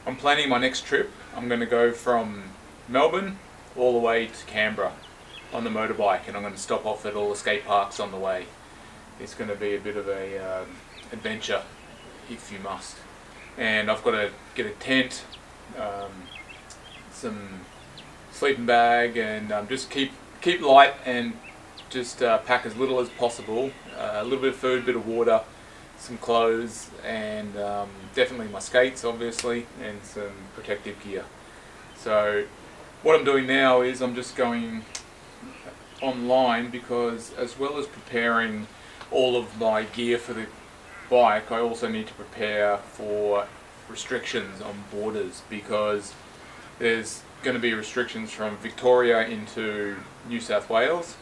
I'm planning my next trip. I'm going to go from Melbourne all the way to Canberra on the motorbike, and I'm going to stop off at all the skate parks on the way. It's going to be a bit of a adventure, if you must. And I've got to get a tent, some sleeping bag, and just keep light and just pack as little as possible. A little bit of food, a bit of water, some clothes, and definitely my skates, obviously, and some protective gear. So what I'm doing now is I'm just going online, because as well as preparing all of my gear for the bike, I also need to prepare for restrictions on borders, because there's going to be restrictions from Victoria into New South Wales,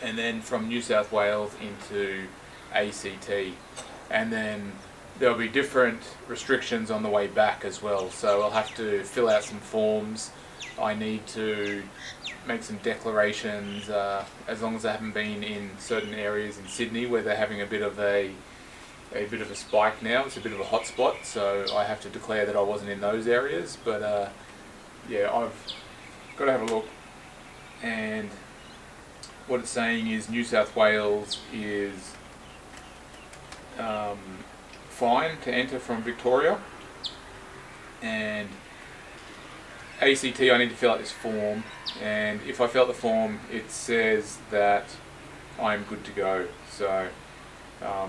and then from New South Wales into ACT, and then there'll be different restrictions on the way back as well. So I'll have to fill out some forms. I need to make some declarations, as long as I haven't been in certain areas in Sydney where they're having a bit of a spike now. It's a bit of a hot spot, so I have to declare that I wasn't in those areas. But yeah, I've got to have a look, and what it's saying is New South Wales is fine to enter from Victoria, and ACT I need to fill out this form, and if I fill out the form it says that I'm good to go. So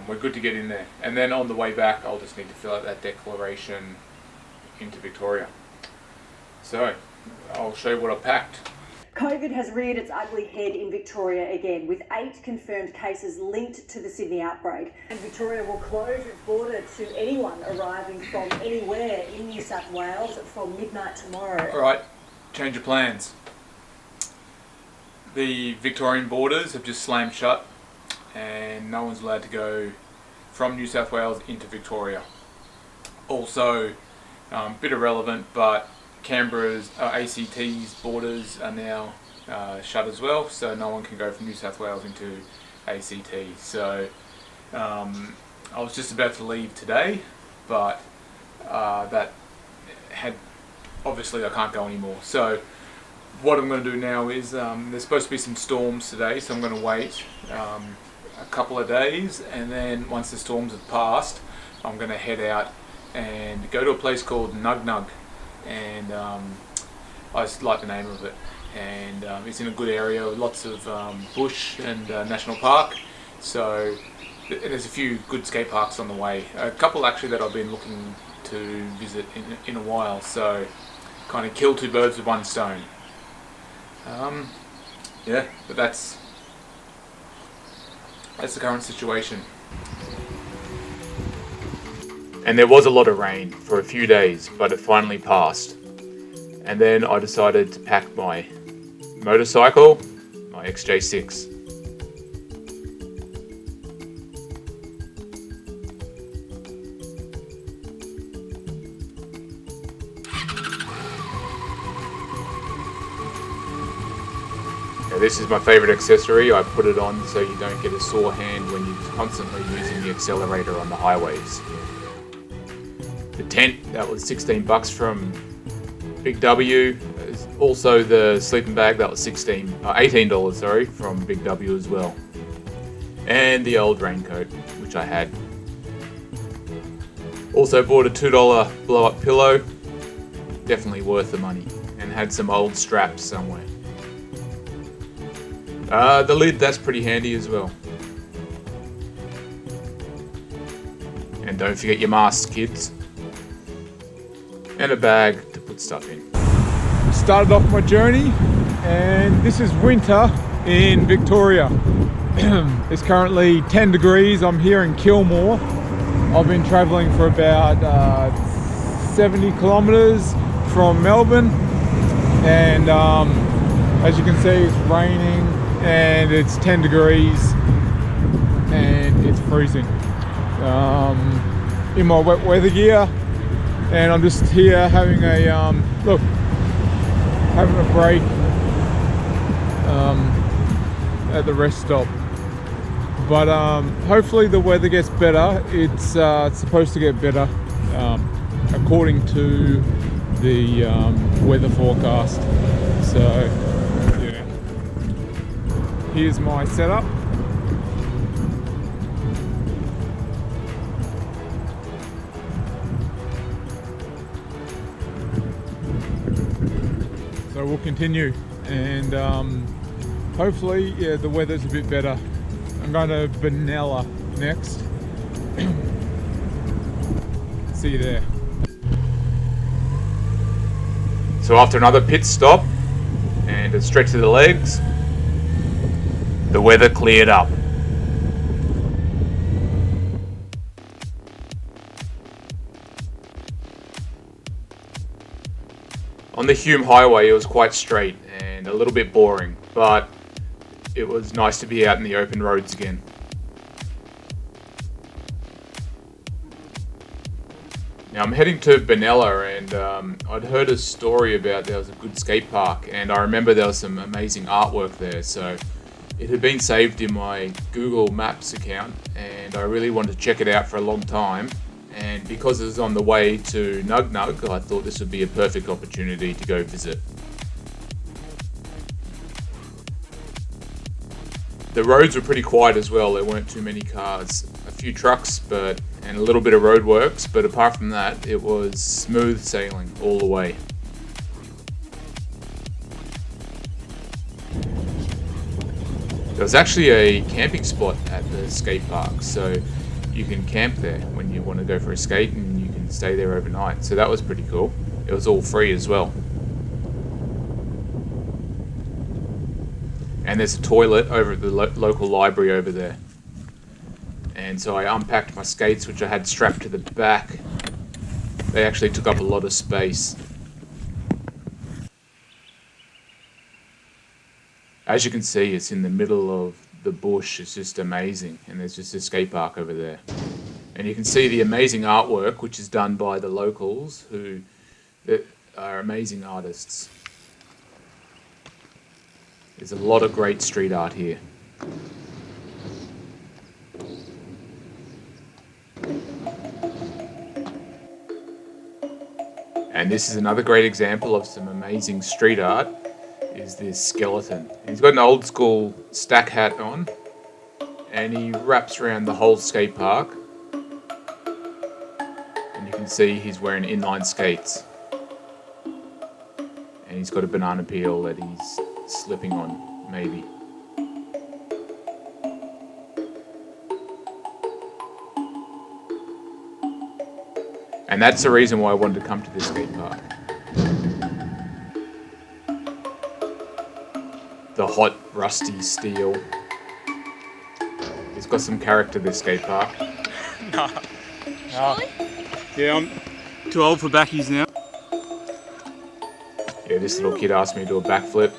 we're good to get in there, and then on the way back I'll just need to fill out that declaration into Victoria. So I'll show you what I've packed. COVID has reared its ugly head in Victoria again, with 8 confirmed cases linked to the Sydney outbreak. And Victoria will close its border to anyone arriving from anywhere in New South Wales from midnight tomorrow. Alright, change of plans. The Victorian borders have just slammed shut, and no one's allowed to go from New South Wales into Victoria. Also, bit irrelevant, but Canberra's, ACT's borders are now shut as well, so no one can go from New South Wales into ACT. So I was just about to leave today, but that had, obviously I can't go anymore. So what I'm going to do now is, there's supposed to be some storms today, so I'm going to wait a couple of days, and then once the storms have passed, I'm going to head out and go to a place called Nug Nug. And I just like the name of it, and it's in a good area with lots of bush and national park. So there's a few good skate parks on the way, a couple actually that I've been looking to visit in a while, so kind of kill two birds with one stone. Yeah, but that's the current situation. And there was a lot of rain for a few days, but it finally passed. And then I decided to pack my motorcycle, my XJ6. Now, this is my favourite accessory. I put it on so you don't get a sore hand when you're constantly using the accelerator on the highways. The tent, that was $16 from Big W. Also the sleeping bag, that was $18, sorry, from Big W as well. And the old raincoat, which I had. Also bought a $2 blow-up pillow, definitely worth the money, and had some old straps somewhere. The lid, that's pretty handy as well. And don't forget your masks, kids. And a bag to put stuff in. Started off my journey, and this is winter in Victoria. It's currently 10 degrees. I'm here in Kilmore. I've been traveling for about 70 kilometers from Melbourne, and as you can see, it's raining and it's 10 degrees and it's freezing. In my wet weather gear, and I'm just here having a having a break at the rest stop. But hopefully the weather gets better. It's supposed to get better according according to the weather forecast. So yeah, here's my setup. So we'll continue, and hopefully, yeah, the weather's a bit better. I'm going to Benalla next. See you there. So after another pit stop and a stretch of the legs, the weather cleared up. On the Hume Highway, it was quite straight and a little bit boring, but it was nice to be out in the open roads again. Now I'm heading to Benalla, and I'd heard a story about there was a good skate park, and I remember there was some amazing artwork there, so it had been saved in my Google Maps account, and I really wanted to check it out for a long time. And because it was on the way to Nug Nug, I thought this would be a perfect opportunity to go visit. The roads were pretty quiet as well. There weren't too many cars, a few trucks, and a little bit of roadworks, but apart from that, it was smooth sailing all the way. There was actually a camping spot at the skate park, so you can camp there when you want to go for a skate, and you can stay there overnight. So that was pretty cool. It was all free as well. And there's a toilet over at the local library over there. And so I unpacked my skates, which I had strapped to the back. They actually took up a lot of space. As you can see, it's in the middle of the bush. It's just amazing. And there's just a skate park over there. And you can see the amazing artwork, which is done by the locals, who are amazing artists. There's a lot of great street art here. And this is another great example of some amazing street art, is this skeleton. He's got an old school stack hat on, and he wraps around the whole skate park. And you can see he's wearing inline skates. And he's got a banana peel that he's slipping on, maybe. And that's the reason why I wanted to come to this skate park. The hot, rusty steel. It's got some character, this skate park. Nah. Really? Yeah, I'm too old for backies now. Yeah, this little kid asked me to do a backflip,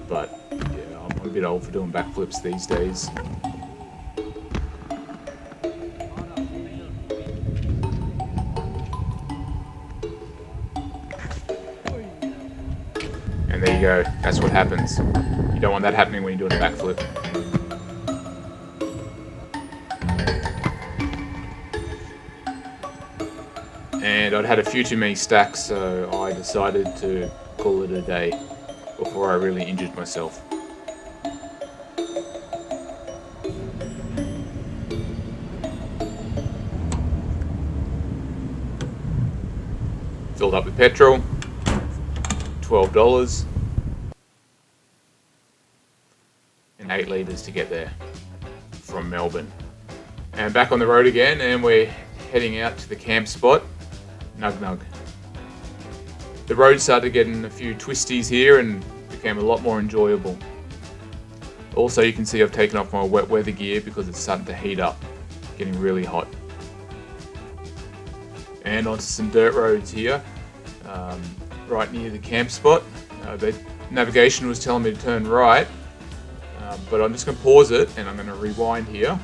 but yeah, I'm a bit old for doing backflips these days. And there you go, that's what happens. You don't want that happening when you're doing a backflip. And I'd had a few too many stacks, so I decided to call it a day before I really injured myself. Filled up with petrol, $12, and 8 litres to get there from Melbourne. And back on the road again, and we're heading out to the camp spot, Nug Nug. The road started getting a few twisties here and became a lot more enjoyable. Also, you can see I've taken off my wet weather gear because it's starting to heat up, getting really hot. And onto some dirt roads here, right near the camp spot. The navigation was telling me to turn right, but I'm just going to pause it and I'm going to rewind here.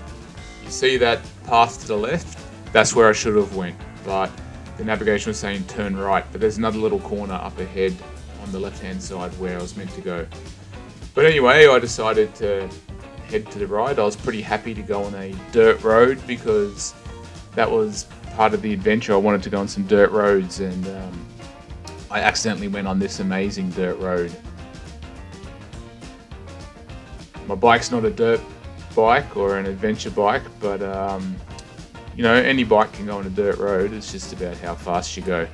You see that path to the left? That's where I should have went, but the navigation was saying turn right, but there's another little corner up ahead on the left hand side where I was meant to go. But anyway, I decided to head to the right. I was pretty happy to go on a dirt road because that was part of the adventure, I wanted to go on some dirt roads, and I accidentally went on this amazing dirt road. My bike's not a dirt bike or an adventure bike, but you know, any bike can go on a dirt road. It's just about how fast you go.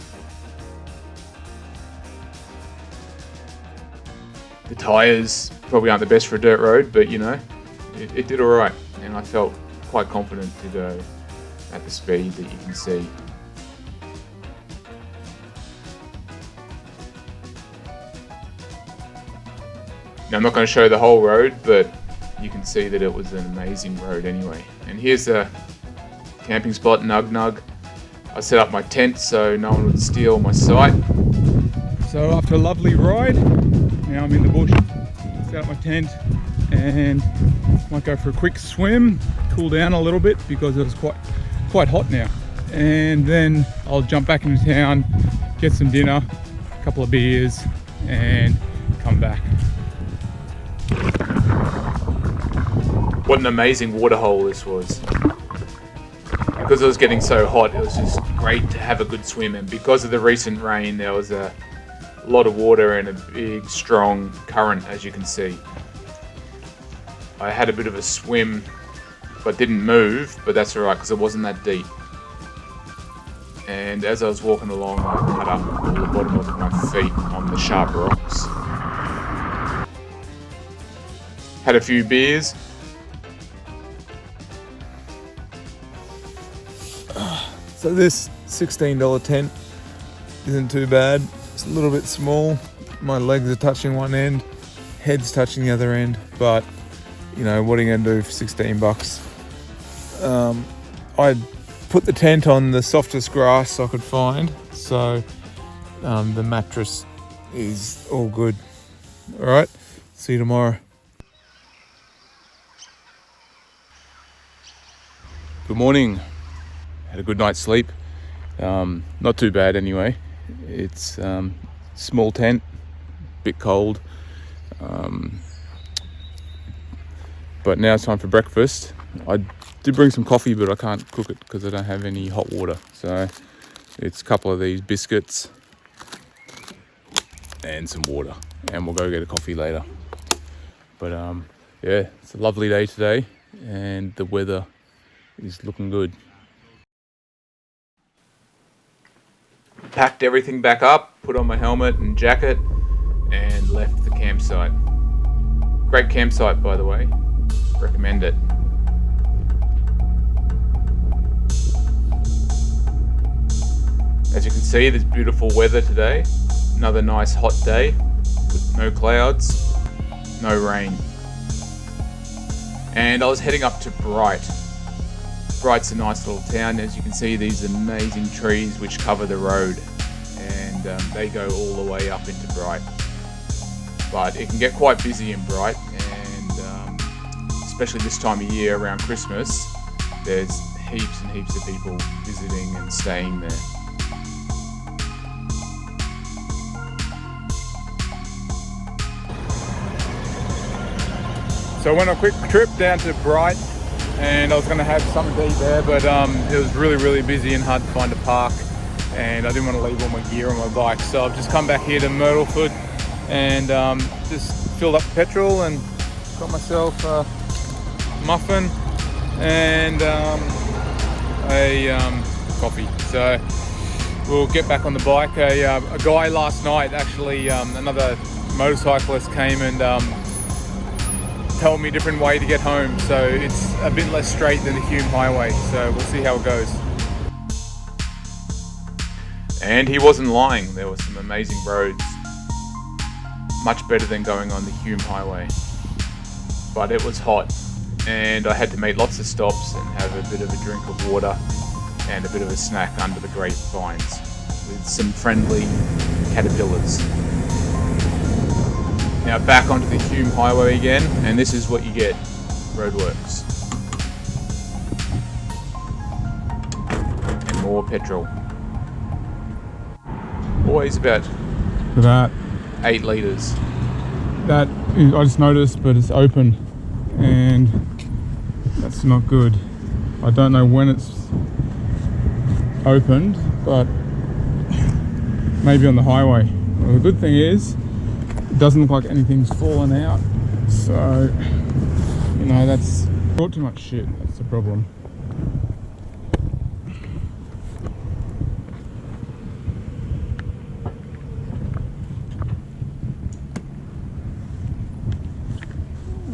The tyres probably aren't the best for a dirt road, but you know, it did alright, and I felt quite confident to go at the speed that you can see. Now, I'm not going to show the whole road, but you can see that it was an amazing road anyway. And here's a camping spot, Nug Nug. I set up my tent so no one would steal my site. So after a lovely ride, now I'm in the bush, set up my tent and might go for a quick swim, cool down a little bit because it was quite hot now. And then I'll jump back into town, get some dinner, a couple of beers and come back. What an amazing waterhole this was. Because it was getting so hot, it was just great to have a good swim, and because of the recent rain there was a lot of water and a big strong current, as you can see. I had a bit of a swim but didn't move, but that's alright because it wasn't that deep. And as I was walking along, I cut up all the bottom of my feet on the sharp rocks. Had a few beers. So this $16 tent isn't too bad. It's a little bit small. My legs are touching one end, head's touching the other end, but you know, what are you going to do for 16 bucks? I put the tent on the softest grass I could find, so the mattress is all good. All right, see you tomorrow. Good morning. Had a good night's sleep. Not too bad anyway. It's small tent, bit cold. But now it's time for breakfast. I did bring some coffee, but I can't cook it because I don't have any hot water. So it's a couple of these biscuits and some water, and we'll go get a coffee later. But yeah, it's a lovely day today, and the weather is looking good. Packed everything back up, put on my helmet and jacket, and left the campsite. Great campsite, by the way. Recommend it. As you can see, there's beautiful weather today. Another nice hot day with no clouds, no rain. And I was heading up to Bright. Bright's a nice little town. As you can see, these amazing trees which cover the road, and they go all the way up into Bright. But it can get quite busy in Bright, and especially this time of year around Christmas, there's heaps and heaps of people visiting and staying there. So I went on a quick trip down to Bright, and I was going to have something to eat there, but it was really busy and hard to find a park, and I didn't want to leave all my gear on my bike, so I've just come back here to Myrtleford and just filled up petrol and got myself a muffin and a coffee. So we'll get back on the bike. A guy last night, actually, another motorcyclist came and told me a different way to get home, so it's a bit less straight than the Hume Highway, so we'll see how it goes. And he wasn't lying, there were some amazing roads, much better than going on the Hume Highway. But it was hot, and I had to make lots of stops and have a bit of a drink of water and a bit of a snack under the grapevines with some friendly caterpillars. Now back onto the Hume Highway again, and this is what you get, roadworks. And more petrol. Always about 8 litres. That I just noticed, but it's open, and that's not good. I don't know when it's opened, but maybe on the highway. Well, the good thing is it doesn't look like anything's fallen out, so you know, that's brought too much shit. That's the problem.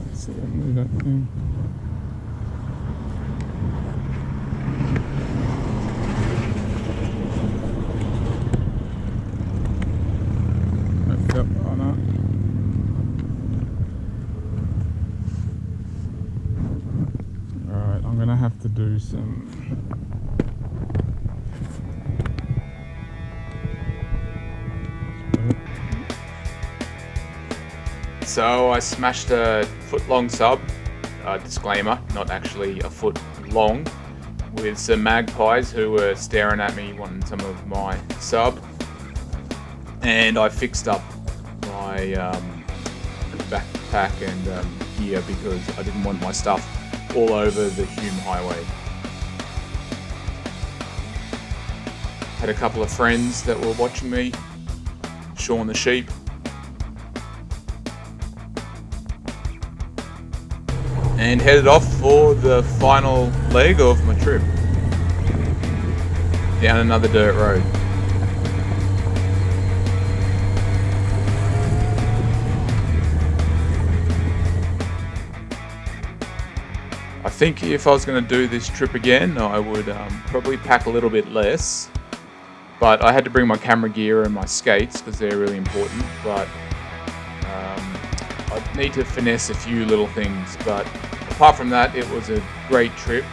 Let's see, move that thing. Yep, oh no. Alright, I'm gonna have to do some So I smashed a foot-long sub, disclaimer, not actually a foot long, with some magpies who were staring at me wanting some of my sub. And I fixed up my backpack and gear because I didn't want my stuff all over the Hume Highway. Had a couple of friends that were watching me, Sean the sheep. And headed off for the final leg of my trip. Down another dirt road. I think if I was going to do this trip again, I would probably pack a little bit less. But I had to bring my camera gear and my skates because they're really important. But I need to finesse a few little things. But apart from that, it was a great trip.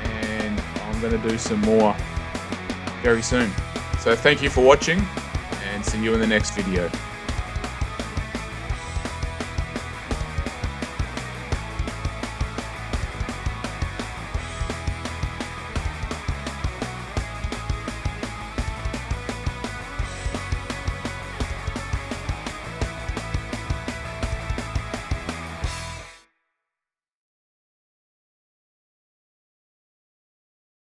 And I'm going to do some more very soon. So thank you for watching and see you in the next video.